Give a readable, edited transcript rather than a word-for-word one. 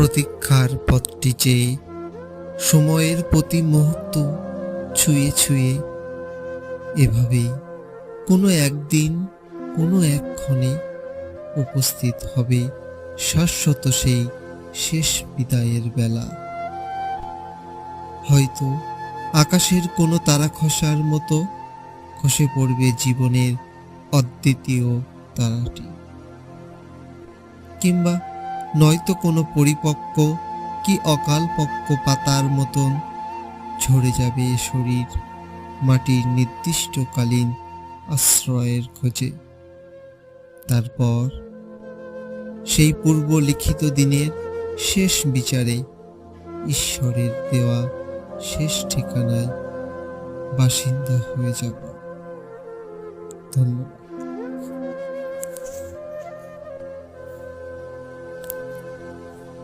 প্রতীক্ষার পথটি চেয়ে সময়ের প্রতি মুহূর্ত ছুঁয়ে ছুঁয়ে এভাবেই কোনো একদিন কোনো একক্ষণে উপস্থিত হবে শাশ্বত সেই শেষ বিদায়ের বেলা। হয়তো আকাশের কোনো তারা খসার মতো খসে পড়বে জীবনের অদ্বিতীয় তারাটি, কিংবা নয়তো কোনো পরিপক্ক কি অকালপক্ক পাতার মতন ঝরে যাবে শরীর মাটির নির্দিষ্টকালীন আশ্রয়ের খোঁজে। তারপর সেই পূর্ব লিখিত দিনের শেষ বিচারে ঈশ্বরের দেওয়া শেষ ঠিকানায় বাসিন্দা হয়ে যাব। ধন্যবাদ।